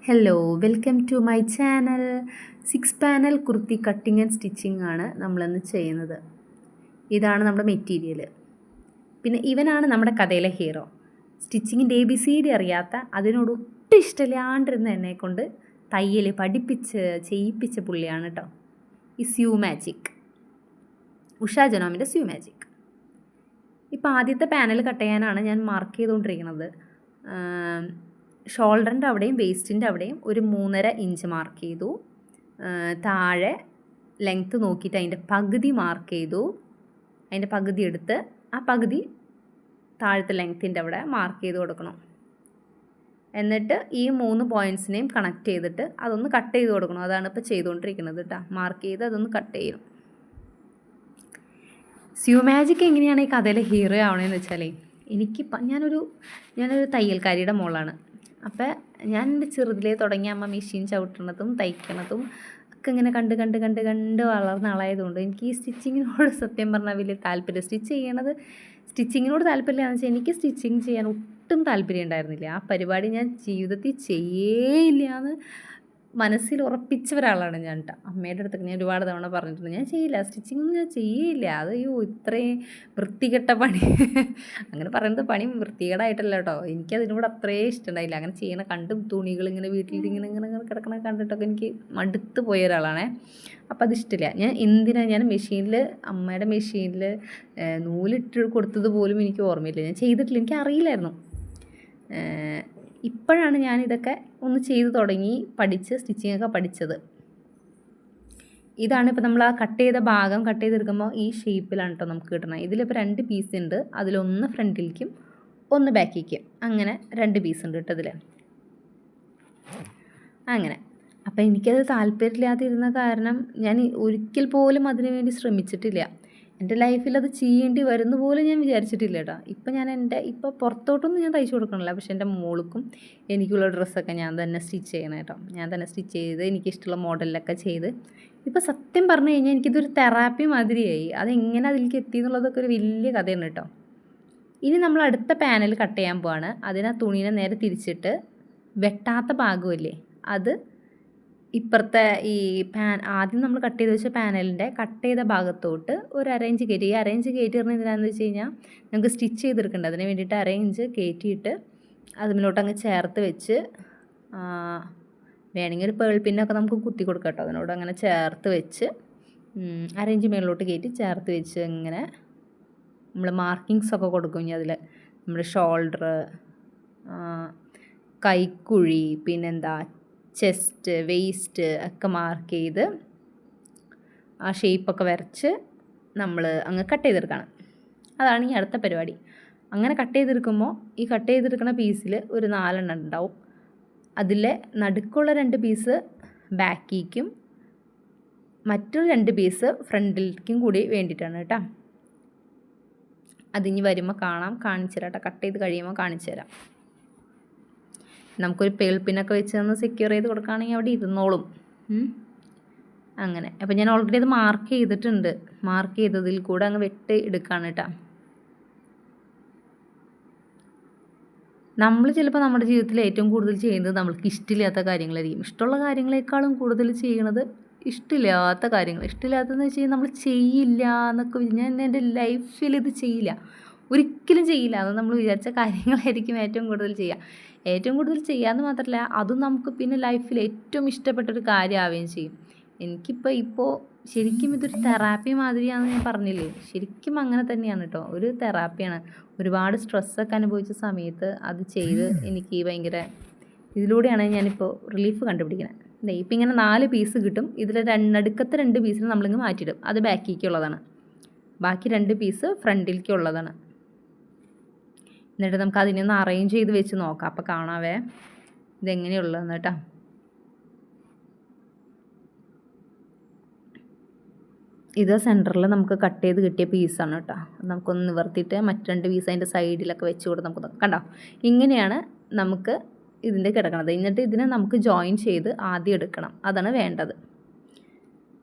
Hello, welcome to my channel. 6 panel kurti cutting and stitching ആണ് നമ്മളിന്ന് ചെയ്യുന്നത്. ഇതാണ് നമ്മുടെ മെറ്റീരിയൽ. പിന്നെ ഇവനാണ് നമ്മുടെ കഥയിലെ ഹീറോ. സ്റ്റിച്ചിങ്ങിൻ്റെ ABCD അറിയാത്ത, അതിനോട് ഒട്ടും ഇഷ്ടമില്ലാണ്ടിരുന്ന എന്നെ കൊണ്ട് തയ്യൽ പഠിപ്പിച്ച് ചെയ്യിപ്പിച്ച പുള്ളിയാണ് കേട്ടോ ഈ സ്യൂ മാജിക്, ഉഷാ ജനോമിൻ്റെ സ്യൂ മാജിക്. ഇപ്പോൾ ആദ്യത്തെ പാനൽ കട്ട് ചെയ്യാനാണ് ഞാൻ മാർക്ക് ചെയ്തുകൊണ്ടിരിക്കുന്നത്. ഷോൾഡറിൻ്റെ അവിടെയും വേസ്റ്റിൻ്റെ അവിടെയും ഒരു 3.5 ഇഞ്ച് മാർക്ക് ചെയ്തു. താഴെ ലെങ്ത്ത് നോക്കിയിട്ട് അതിൻ്റെ പകുതി മാർക്ക് ചെയ്തു. അതിൻ്റെ പകുതി എടുത്ത് ആ പകുതി താഴത്തെ ലെങ്ത്തിൻ്റെ അവിടെ മാർക്ക് ചെയ്ത് കൊടുക്കണം. എന്നിട്ട് ഈ 3 പോയിൻറ്റ്സിനെയും കണക്ട് ചെയ്തിട്ട് അതൊന്ന് കട്ട് ചെയ്ത് കൊടുക്കണം. അതാണ് ഇപ്പോൾ ചെയ്തുകൊണ്ടിരിക്കുന്നത് കേട്ടോ. മാർക്ക് ചെയ്ത് അതൊന്ന് കട്ട് ചെയ്യണം. സ്യൂ മാജിക് എങ്ങനെയാണ് ഈ കഥയിലെ ഹീറോ ആവണമെന്ന് വെച്ചാൽ, ഞാനൊരു തയ്യൽക്കാരിയുടെ മോളാണ്. അപ്പോൾ ഞാൻ എൻ്റെ ചെറുതിലേ തുടങ്ങി അമ്മ മെഷീൻ ചവിട്ടുന്നതും തയ്ക്കുന്നതും ഒക്കെ ഇങ്ങനെ കണ്ട് വളർന്ന ആളായതുകൊണ്ട് എനിക്ക് ഈ സ്റ്റിച്ചിങ്ങിനോട് സത്യം പറഞ്ഞാൽ വലിയ താല്പര്യം. സ്റ്റിച്ചിങ്ങിനോട് താല്പര്യമില്ലാന്ന് വെച്ചാൽ എനിക്ക് സ്റ്റിച്ചിങ് ചെയ്യാൻ ഒട്ടും താല്പര്യം ഉണ്ടായിരുന്നില്ല. ആ പരിപാടി ഞാൻ ജീവിതത്തിൽ ചെയ്യേയില്ല എന്ന് മനസ്സിൽ ഉറപ്പിച്ച ഒരാളാണ് ഞാൻ കേട്ടോ. അമ്മയുടെ അടുത്തൊക്കെ ഞാൻ ഒരുപാട് തവണ പറഞ്ഞിട്ടുണ്ട്, ഞാൻ ചെയ്യില്ല, സ്റ്റിച്ചിങ്ങൊന്നും ഞാൻ ചെയ്യേയില്ല, ഇത്രയും വൃത്തികെട്ട പണി. അങ്ങനെ പറയുന്നത് പണി വൃത്തികേടായിട്ടല്ല കേട്ടോ, എനിക്കതിനോട് അത്രയും ഇഷ്ടമുണ്ടായില്ല. അങ്ങനെ ചെയ്യണ തുണികൾ ഇങ്ങനെ വീട്ടിൽ ഇങ്ങനെ കിടക്കണ കണ്ടിട്ടൊക്കെ എനിക്ക് മടുത്ത് പോയ ഒരാളാണേ. അപ്പോൾ അതിഷ്ടമില്ല. ഞാൻ അമ്മയുടെ മെഷീനിൽ നൂലിട്ട് കൊടുത്തത് പോലും എനിക്ക് ഓർമ്മയില്ല. ഞാൻ ചെയ്തിട്ടില്ല, എനിക്കറിയില്ലായിരുന്നു. ഇപ്പോഴാണ് ഞാനിതൊക്കെ ഒന്ന് ചെയ്ത് തുടങ്ങി സ്റ്റിച്ചിങ്ങൊക്കെ പഠിച്ചത്. ഇതാണ് ഇപ്പോൾ നമ്മൾ ആ കട്ട് ചെയ്തെടുക്കുമ്പോൾ ഈ ഷേപ്പിലാണ് കേട്ടോ നമുക്ക് കിട്ടണം. ഇതിലിപ്പോൾ 2 പീസ് ഉണ്ട്. അതിലൊന്ന് ഫ്രണ്ടിലേക്കും ഒന്ന് ബാക്കിലേക്കും, അങ്ങനെ 2 പീസ് ഉണ്ട് കേട്ടോ ഇതിൽ. അങ്ങനെ അപ്പോൾ എനിക്കത് താല്പര്യമില്ലാതിരുന്ന കാരണം ഞാൻ ഒരിക്കൽ പോലും അതിനു വേണ്ടി ശ്രമിച്ചിട്ടില്ല. എൻ്റെ ലൈഫിൽ അത് ചെയ്യേണ്ടി വരുന്ന പോലും ഞാൻ വിചാരിച്ചിട്ടില്ല കേട്ടോ. ഇപ്പോൾ പുറത്തോട്ടൊന്നും ഞാൻ തയ്ച്ചു കൊടുക്കണില്ല, പക്ഷേ എൻ്റെ മോൾക്കും എനിക്കുള്ള ഡ്രസ്സൊക്കെ ഞാൻ തന്നെ സ്റ്റിച്ച് ചെയ്യണം കേട്ടോ. ഞാൻ തന്നെ സ്റ്റിച്ച് ചെയ്ത് എനിക്കിഷ്ടമുള്ള മോഡലിലൊക്കെ ചെയ്ത് ഇപ്പോൾ സത്യം പറഞ്ഞു കഴിഞ്ഞാൽ എനിക്കിതൊരു തെറാപ്പി മാതിരിയായി. അതെങ്ങനെ അതിലേക്ക് എത്തി എന്നുള്ളതൊക്കെ ഒരു വലിയ കഥയാണ് കേട്ടോ. ഇനി നമ്മൾ അടുത്ത പാനൽ കട്ട് ചെയ്യാൻ പോവാണ്. അതിനാ തുണീനെ നേരെ തിരിച്ചിട്ട് വെട്ടാത്ത ഭാഗമില്ലേ, അത് ഇപ്പുറത്തെ ആദ്യം നമ്മൾ കട്ട് ചെയ്ത് വെച്ച പാനലിൻ്റെ കട്ട് ചെയ്ത ഭാഗത്തോട്ട് ഒരു അരയിഞ്ച് കയറ്റി. ഈ അരയിഞ്ച് കയറ്റി പറഞ്ഞാൽ എന്തിനാണെന്ന് വെച്ച് കഴിഞ്ഞാൽ നമുക്ക് സ്റ്റിച്ച് ചെയ്തെടുക്കേണ്ടത്. അതിന് വേണ്ടിയിട്ട് അരയിഞ്ച് കയറ്റിയിട്ട് അതിലോട്ട് അങ്ങ് ചേർത്ത് വെച്ച്, വേണമെങ്കിൽ ഒരു പേൾ പിന്നൊക്കെ നമുക്ക് കുത്തി കൊടുക്കാം കേട്ടോ. അതിനോട് അങ്ങനെ ചേർത്ത് വെച്ച് അരയിഞ്ച് മേളിലോട്ട് കയറ്റി ചേർത്ത് വെച്ച് ഇങ്ങനെ നമ്മൾ മാർക്കിങ്സൊക്കെ കൊടുക്കും. ഇനി അതിൽ നമ്മുടെ ഷോൾഡർ, കൈക്കുഴി, പിന്നെന്താ ചെസ്റ്റ്, വേസ്റ്റ് ഒക്കെ മാർക്ക് ചെയ്ത് ആ ഷേപ്പൊക്കെ വരച്ച് നമ്മൾ അങ്ങ് കട്ട് ചെയ്തെടുക്കണം. അതാണ് ഈ അടുത്ത പരിപാടി. അങ്ങനെ കട്ട് ചെയ്തെടുക്കുമ്പോൾ ഈ കട്ട് ചെയ്തെടുക്കുന്ന പീസിൽ ഒരു 4 എണ്ണം ഉണ്ടാവും. അതിലെ നടുക്കുള്ള 2 പീസ് ബാക്കിലേക്കും മറ്റൊരു 2 പീസ് ഫ്രണ്ടിലേക്കും കൂടി വേണ്ടിയിട്ടാണ് കേട്ടോ. അതിനി വരുമ്പോൾ കാണിച്ചു തരാം കേട്ടോ. കട്ട് ചെയ്ത് കഴിയുമ്പോൾ കാണിച്ചു തരാം. നമുക്കൊരു പേൾപ്പിനൊക്കെ വെച്ച് ഒന്ന് സെക്യൂർ ചെയ്ത് കൊടുക്കുകയാണെങ്കിൽ അവിടെ ഇരുന്നോളും. അങ്ങനെ അപ്പോൾ ഞാൻ ഓൾറെഡി അത് മാർക്ക് ചെയ്തിട്ടുണ്ട്. മാർക്ക് ചെയ്തതിൽ കൂടെ അങ്ങ് വെട്ടി എടുക്കുകയാണ് കേട്ടോ. നമ്മൾ ചിലപ്പോൾ നമ്മുടെ ജീവിതത്തിൽ ഏറ്റവും കൂടുതൽ ചെയ്യുന്നത് നമ്മൾക്ക് ഇഷ്ടമില്ലാത്ത കാര്യങ്ങളായിരിക്കും. ഇഷ്ടമുള്ള കാര്യങ്ങളെക്കാളും കൂടുതൽ ചെയ്യണത് ഇഷ്ടമില്ലാത്ത കാര്യങ്ങൾ. ഇഷ്ടമില്ലാത്തതെന്ന് വെച്ച് കഴിഞ്ഞാൽ നമ്മൾ ചെയ്യില്ല എന്നൊക്കെ, ഞാൻ എൻ്റെ ലൈഫിൽ ഇത് ചെയ്യില്ല, ഒരിക്കലും ചെയ്യില്ല അത് നമ്മൾ വിചാരിച്ച കാര്യങ്ങളായിരിക്കും ഏറ്റവും കൂടുതൽ ചെയ്യാമെന്ന് മാത്രമല്ല, അതും നമുക്ക് പിന്നെ ലൈഫിൽ ഏറ്റവും ഇഷ്ടപ്പെട്ടൊരു കാര്യമാവുകയും ചെയ്യും. ഇപ്പോൾ ശരിക്കും ഇതൊരു തെറാപ്പി മാതിരിയാണെന്ന് ഞാൻ പറഞ്ഞില്ലേ, ശരിക്കും അങ്ങനെ തന്നെയാണ് കേട്ടോ. ഒരു തെറാപ്പിയാണ്. ഒരുപാട് സ്ട്രെസ്സൊക്കെ അനുഭവിച്ച സമയത്ത് അത് ചെയ്ത് എനിക്ക് ഭയങ്കര ഇതിലൂടെയാണ് ഞാനിപ്പോൾ റിലീഫ് കണ്ടുപിടിക്കുന്നത്. ഇപ്പം ഇങ്ങനെ 4 പീസ് കിട്ടും. ഇതിൽ നടുക്കത്തെ 2 പീസിന് നമ്മളിങ്ങ് മാറ്റിയിടും. അത് ബാക്കിലേക്കുള്ളതാണ്, ബാക്കി 2 പീസ് ഫ്രണ്ടിലേക്കുള്ളതാണ്. എന്നിട്ട് നമുക്ക് അതിനെ ഒന്ന് അറേഞ്ച് ചെയ്ത് വെച്ച് നോക്കാം. അപ്പോൾ കാണാവേ ഇതെങ്ങനെയുള്ളതെന്ന് കേട്ടോ. ഇത് സെൻറ്ററിൽ നമുക്ക് കട്ട് ചെയ്ത് കിട്ടിയ പീസാണ് കേട്ടോ. നമുക്കൊന്ന് നിവർത്തിയിട്ട് മറ്റ് 2 പീസ് അതിൻ്റെ സൈഡിലൊക്കെ വെച്ച് കൊടുത്ത് നമുക്ക് കണ്ടോ, ഇങ്ങനെയാണ് നമുക്ക് ഇതിൻ്റെ കിടക്കണത്. എന്നിട്ട് ഇതിനെ നമുക്ക് ജോയിൻ ചെയ്ത് ആദ്യം എടുക്കണം, അതാണ് വേണ്ടത്.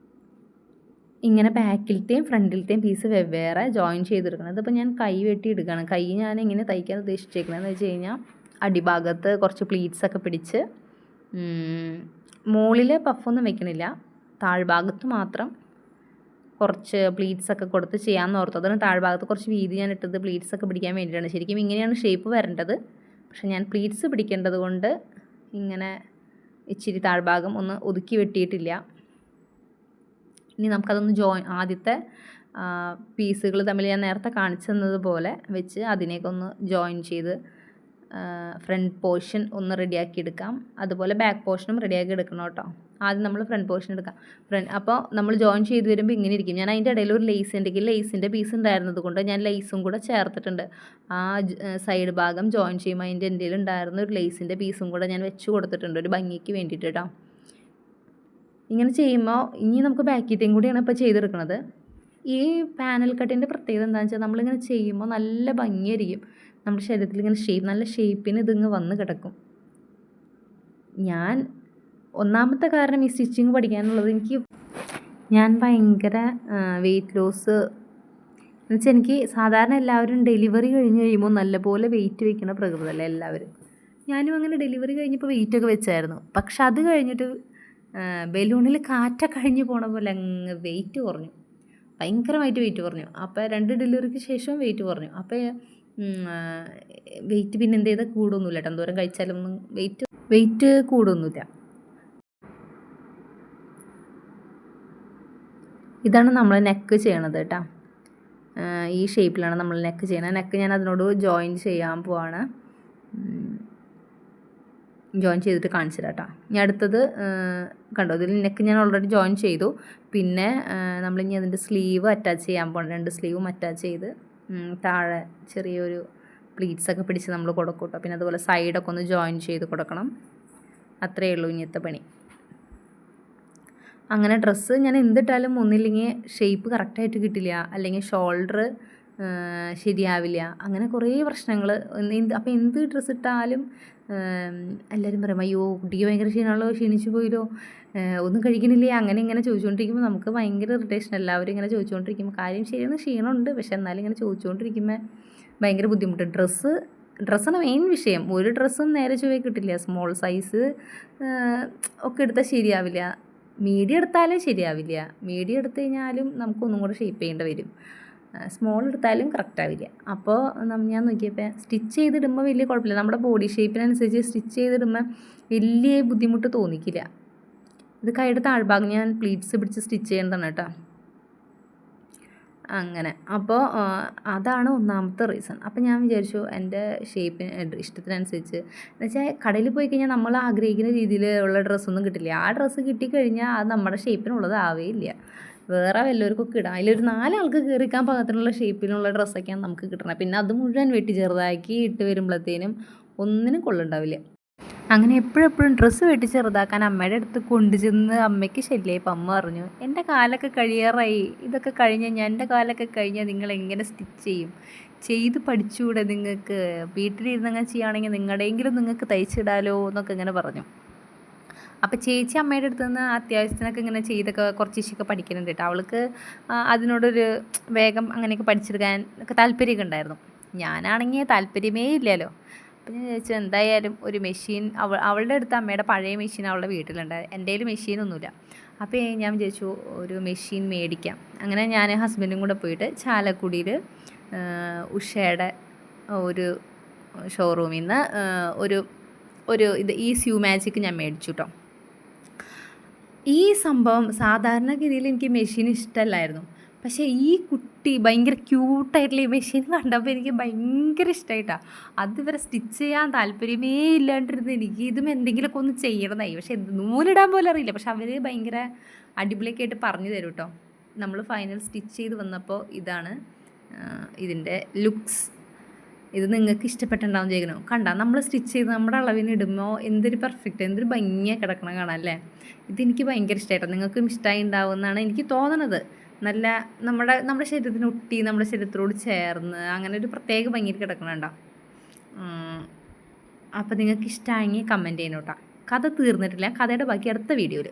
ഇങ്ങനെ ബാക്കിലത്തെയും ഫ്രണ്ടിലത്തെയും പീസ് വെവ്വേറെ ജോയിൻ ചെയ്തെടുക്കണം. ഇതിപ്പോൾ ഞാൻ കൈ വെട്ടി എടുക്കുകയാണ്. കൈ ഞാൻ എങ്ങനെ തയ്ക്കാൻ ഉദ്ദേശിച്ചേക്കണമെന്ന് വെച്ച് കഴിഞ്ഞാൽ അടിഭാഗത്ത് കുറച്ച് പ്ലീറ്റ്സൊക്കെ പിടിച്ച് മുകളിൽ പഫൊന്നും വെക്കണില്ല, താഴ്ഭാഗത്ത് മാത്രം കുറച്ച് പ്ലീറ്റ്സൊക്കെ കൊടുത്ത് ചെയ്യാമെന്ന് ഓർത്തു. അതിന് താഴ്ഭാഗത്ത് കുറച്ച് വീതി ഞാൻ ഇട്ടത് പ്ലീറ്റ്സൊക്കെ പിടിക്കാൻ വേണ്ടിയിട്ടാണ്. ശരിക്കും ഇങ്ങനെയാണ് ഷേപ്പ് വരേണ്ടത്, പക്ഷെ ഞാൻ പ്ലീറ്റ്സ് പിടിക്കേണ്ടത് കൊണ്ട് ഇങ്ങനെ ഇച്ചിരി താഴ്ഭാഗം ഒന്ന് ഒതുക്കി വെട്ടിയിട്ടില്ല. ഇനി നമുക്കതൊന്ന് ആദ്യത്തെ പീസുകൾ തമ്മിൽ ഞാൻ നേരത്തെ കാണിച്ചു തന്നതുപോലെ വെച്ച് അതിനെയൊക്കെ ഒന്ന് ജോയിൻ ചെയ്ത് ഫ്രണ്ട് പോർഷൻ ഒന്ന് റെഡിയാക്കി എടുക്കാം. അതുപോലെ ബാക്ക് പോർഷനും റെഡിയാക്കി എടുക്കണം കേട്ടോ. ആദ്യം നമ്മൾ ഫ്രണ്ട് പോർഷൻ എടുക്കാം. അപ്പോൾ നമ്മൾ ജോയിൻ ചെയ്ത് വരുമ്പോൾ ഇങ്ങനെ ഇരിക്കും. ഞാൻ അതിൻ്റെ ഇടയിൽ ഒരു ലേസിൻ്റെ പീസ് ഉണ്ടായിരുന്നത് കൊണ്ട് ഞാൻ ലേസും കൂടെ ചേർത്തിട്ടുണ്ട്. ആ സൈഡ് ഭാഗം ജോയിൻ ചെയ്യുമ്പോൾ അതിൻ്റെ എൻ്റെ ഉണ്ടായിരുന്ന ഒരു ലേസിൻ്റെ പീസും കൂടെ ഞാൻ വെച്ച് കൊടുത്തിട്ടുണ്ട്, ഒരു ഭംഗിക്ക് വേണ്ടിയിട്ട് കേട്ടോ. ഇങ്ങനെ ചെയ്യുമ്പോൾ ഇനി നമുക്ക് ബാക്കീറ്റേയും കൂടിയാണ് ഇപ്പോൾ ചെയ്തെടുക്കുന്നത്. ഈ പാനൽ കട്ടിൻ്റെ പ്രത്യേകത എന്താണെന്ന് വെച്ചാൽ നമ്മളിങ്ങനെ ചെയ്യുമ്പോൾ നല്ല ഭംഗിയായിരിക്കും. നമ്മുടെ ശരീരത്തിൽ ഇങ്ങനെ നല്ല ഷേപ്പിന് ഇതിങ്ങ് വന്ന് കിടക്കും. ഞാൻ ഒന്നാമത്തെ കാരണം ഈ സ്റ്റിച്ചിങ് പഠിക്കാനുള്ളത്, ഞാൻ ഭയങ്കര വെയിറ്റ് ലോസ് എന്നുവെച്ചാൽ എനിക്ക് സാധാരണ എല്ലാവരും ഡെലിവറി കഴിഞ്ഞ് കഴിയുമ്പോൾ നല്ലപോലെ വെയിറ്റ് വെക്കുന്ന പ്രകൃതമല്ല എല്ലാവരും. ഞാനും അങ്ങനെ ഡെലിവറി കഴിഞ്ഞപ്പോൾ വെയിറ്റൊക്കെ വെച്ചായിരുന്നു. പക്ഷെ അത് കഴിഞ്ഞിട്ട് ബലൂണിൽ കാറ്റൊക്കെ കഴിഞ്ഞ് പോണ പോലെ അങ്ങ് വെയിറ്റ് കുറഞ്ഞു, ഭയങ്കരമായിട്ട് വെയിറ്റ് കുറഞ്ഞു. അപ്പോൾ 2 ഡെലിവറിക്ക് ശേഷം വെയിറ്റ് കുറഞ്ഞു. അപ്പോൾ വെയിറ്റ് പിന്നെ എന്ത് ചെയ്താൽ കൂടൊന്നുമില്ല കേട്ടോ, എന്തോരം കഴിച്ചാലൊന്നും വെയിറ്റ് കൂടൊന്നുമില്ല. ഇതാണ് നമ്മൾ നെക്ക് ചെയ്യണത് കേട്ടോ. ഈ ഷേപ്പിലാണ് നമ്മൾ നെക്ക് ചെയ്യണത്. നെക്ക് ഞാൻ അതിനോട് ജോയിൻ ചെയ്യാൻ പോവാണ്. ജോയിൻ ചെയ്തിട്ട് കാണിച്ചു തരാം കേട്ടോ. ഇനി അടുത്തത് കണ്ടോ, ഇതിൽ നെക്ക് ഞാൻ ഓൾറെഡി ജോയിൻ ചെയ്തു. പിന്നെ നമ്മളിനി അതിൻ്റെ സ്ലീവ് അറ്റാച്ച് ചെയ്യാൻ പോകണം. 2 സ്ലീവും അറ്റാച്ച് ചെയ്ത് താഴെ ചെറിയൊരു പ്ലീറ്റ്സൊക്കെ പിടിച്ച് നമ്മൾ കൊടുക്കും കേട്ടോ. പിന്നെ അതുപോലെ സൈഡൊക്കെ ഒന്ന് ജോയിൻ ചെയ്ത് കൊടുക്കണം. അത്രയേ ഉള്ളൂ ഇനിയത്തെ പണി. അങ്ങനെ ഡ്രസ്സ് ഞാൻ എന്തിട്ടാലും ഒന്നില്ലെങ്കിൽ ഷേപ്പ് കറക്റ്റായിട്ട് കിട്ടില്ല, അല്ലെങ്കിൽ ഷോൾഡർ ശരിയാവില്ല, അങ്ങനെ കുറേ പ്രശ്നങ്ങൾ. അപ്പോൾ എന്ത് ഡ്രസ്സ് ഇട്ടാലും എല്ലാവരും പറയും, അയ്യോ കുട്ടിക്ക് ഭയങ്കര ക്ഷീണമാണല്ലോ, ക്ഷീണിച്ചു പോയില്ലോ, ഒന്നും കഴിക്കണില്ലേ, അങ്ങനെ ഇങ്ങനെ ചോദിച്ചുകൊണ്ടിരിക്കുമ്പോൾ നമുക്ക് ഭയങ്കര ഇറിറ്റേഷൻ. എല്ലാവരും ഇങ്ങനെ ചോദിച്ചുകൊണ്ടിരിക്കുമ്പോൾ കാര്യം ശരിയാണ്, ക്ഷീണമുണ്ട്, പക്ഷെ എന്നാലും ഇങ്ങനെ ചോദിച്ചുകൊണ്ടിരിക്കുമ്പോൾ ഭയങ്കര ബുദ്ധിമുട്ട്. ഡ്രസ്സാണ് മെയിൻ വിഷയം. ഒരു ഡ്രസ്സും നേരെ ചൊവ്വേ കിട്ടില്ല. സ്മോൾ സൈസ് ഒക്കെ എടുത്താൽ ശരിയാവില്ല, മീഡിയം എടുത്താലും ശരിയാവില്ല. മീഡിയം എടുത്തു കഴിഞ്ഞാലും നമുക്കൊന്നും കൂടെ ഷേപ്പ് ചെയ്യേണ്ടി വരും. സ്മോൾ എടുത്താലും കറക്റ്റ് ആവില്ല. അപ്പോൾ ഞാൻ നോക്കിയപ്പോൾ സ്റ്റിച്ച് ചെയ്തിടുമ്പോൾ വലിയ കുഴപ്പമില്ല. നമ്മുടെ ബോഡി ഷേപ്പിനനുസരിച്ച് സ്റ്റിച്ച് ചെയ്തിടുമ്പോൾ വലിയ ബുദ്ധിമുട്ട് തോന്നിക്കില്ല. ഇത് കൈയുടെ താഴ്ഭാഗം ഞാൻ പ്ലീറ്റ്സ് പിടിച്ച് സ്റ്റിച്ച് ചെയ്യുന്നതാണ് കേട്ടോ. അങ്ങനെ അപ്പോൾ അതാണ് ഒന്നാമത്തെ റീസൺ. അപ്പോൾ ഞാൻ വിചാരിച്ചു എൻ്റെ ഷേപ്പിന് ഇഷ്ടത്തിനനുസരിച്ച്, എന്നുവെച്ചാൽ കടയിൽ പോയി കഴിഞ്ഞാൽ നമ്മൾ ആഗ്രഹിക്കുന്ന രീതിയിലുള്ള ഡ്രസ്സൊന്നും കിട്ടില്ല. ആ ഡ്രസ്സ് കിട്ടിക്കഴിഞ്ഞാൽ അത് നമ്മുടെ ഷേപ്പിനുള്ളതാവേയില്ല, വേറെ വല്ലവർക്കൊക്കെ ഇടാം. അതിലൊരു 4 ആൾക്ക് കയറിക്കാൻ പാകത്തിനുള്ള ഷേപ്പിലുള്ള ഡ്രസ്സൊക്കെയാണ് നമുക്ക് കിട്ടണം. പിന്നെ അത് മുഴുവൻ വെട്ടി ചെറുതാക്കി ഇട്ട് വരുമ്പോഴത്തേനും ഒന്നിനും കൊള്ളുണ്ടാവില്ല. അങ്ങനെ എപ്പോഴെപ്പോഴും ഡ്രസ്സ് വെട്ടി ചെറുതാക്കാൻ അമ്മയുടെ അടുത്ത് കൊണ്ടുചെന്ന് അമ്മയ്ക്ക് ശല്യമായപ്പോൾ അമ്മ പറഞ്ഞു, എൻ്റെ കാലൊക്കെ കഴിയാറായി, ഇതൊക്കെ കഴിഞ്ഞാൽ എൻ്റെ കാലൊക്കെ കഴിഞ്ഞാൽ നിങ്ങൾ എങ്ങനെ സ്റ്റിച്ച് ചെയ്ത് പഠിച്ചുകൂടെ നിങ്ങൾക്ക്, വീട്ടിലിരുന്ന് അങ്ങനെ ചെയ്യുകയാണെങ്കിൽ നിങ്ങളുടെയെങ്കിലും നിങ്ങൾക്ക് തയ്ച്ചിടാലോ എന്നൊക്കെ ഇങ്ങനെ പറഞ്ഞു. അപ്പോൾ ചേച്ചി അമ്മയുടെ അടുത്ത് നിന്ന് അത്യാവശ്യത്തിനൊക്കെ ഇങ്ങനെ ചെയ്തൊക്കെ കുറച്ചൊക്കെ പഠിക്കുന്നുണ്ട് കേട്ടോ. അവൾക്ക് അതിനോടൊരു വേഗം അങ്ങനെയൊക്കെ പഠിച്ചെടുക്കാൻ ഒക്കെ താല്പര്യമൊക്കെ ഉണ്ടായിരുന്നു. ഞാനാണെങ്കിൽ താല്പര്യമേ ഇല്ലല്ലോ. അപ്പോൾ ഞാൻ ചോദിച്ചു എന്തായാലും ഒരു മെഷീൻ, അവളുടെ അടുത്ത് അമ്മയുടെ പഴയ മെഷീൻ അവളുടെ വീട്ടിലുണ്ട്, എൻ്റെ കയ്യിൽ മെഷീനൊന്നുമില്ല. അപ്പോൾ ഞാൻ വിചാരിച്ചു ഒരു മെഷീൻ മേടിക്കാം. അങ്ങനെ ഞാൻ ഹസ്ബൻഡും കൂടെ പോയിട്ട് ചാലക്കുടിയിൽ ഉഷയുടെ ഒരു ഷോറൂമിൽ നിന്ന് ഒരു ഈ സ്യൂ മാജിക് ഞാൻ മേടിച്ചു കേട്ടോ. ഈ സംഭവം സാധാരണഗതിയിൽ എനിക്ക് മെഷീൻ ഇഷ്ടമല്ലായിരുന്നു, പക്ഷേ ഈ കുട്ടി ഭയങ്കര ക്യൂട്ടായിട്ടുള്ള ഈ മെഷീൻ കണ്ടപ്പോൾ എനിക്ക് ഭയങ്കര ഇഷ്ടമായിട്ടാണ്. അതുവരെ സ്റ്റിച്ച് ചെയ്യാൻ താല്പര്യമേ ഇല്ലാണ്ടിരുന്ന് എനിക്ക് ഇതും എന്തെങ്കിലുമൊക്കെ ഒന്ന് ചെയ്യണമെന്നായി. പക്ഷേ നൂലിടാൻ പോലും അറിയില്ല. പക്ഷെ അവർ ഭയങ്കര അടിപൊളിയൊക്കെ ആയിട്ട് പറഞ്ഞു തരും കേട്ടോ. നമ്മൾ ഫൈനൽ സ്റ്റിച്ച് ചെയ്ത് വന്നപ്പോൾ ഇതാണ് ഇതിൻ്റെ ലുക്സ്. ഇത് നിങ്ങൾക്ക് ഇഷ്ടപ്പെട്ടുണ്ടാവും ചെയ്യണം. കണ്ട നമ്മൾ സ്റ്റിച്ച് ചെയ്ത് നമ്മുടെ അളവിന് ഇടുമ്പോൾ എന്തൊരു പെർഫെക്റ്റ്, എന്തൊരു ഭംഗിയാണ് കിടക്കണം കാണാൻ അല്ലേ. ഇതെനിക്ക് ഭയങ്കര ഇഷ്ടമായിട്ടോ. നിങ്ങൾക്കും ഇഷ്ടമായി ഉണ്ടാവുമെന്നാണ് എനിക്ക് തോന്നണത്. നല്ല നമ്മുടെ ശരീരത്തിന് ഒട്ടി, നമ്മുടെ ശരീരത്തിനോട് ചേർന്ന് അങ്ങനെ ഒരു പ്രത്യേക ഭംഗിയിൽ കിടക്കണുണ്ടോ. അപ്പോൾ നിങ്ങൾക്ക് ഇഷ്ടമായെങ്കിൽ കമൻറ്റ് ചെയ്യണം കേട്ടോ. കഥ തീർന്നിട്ടില്ല, കഥയുടെ ബാക്കി അടുത്ത വീഡിയോയിൽ.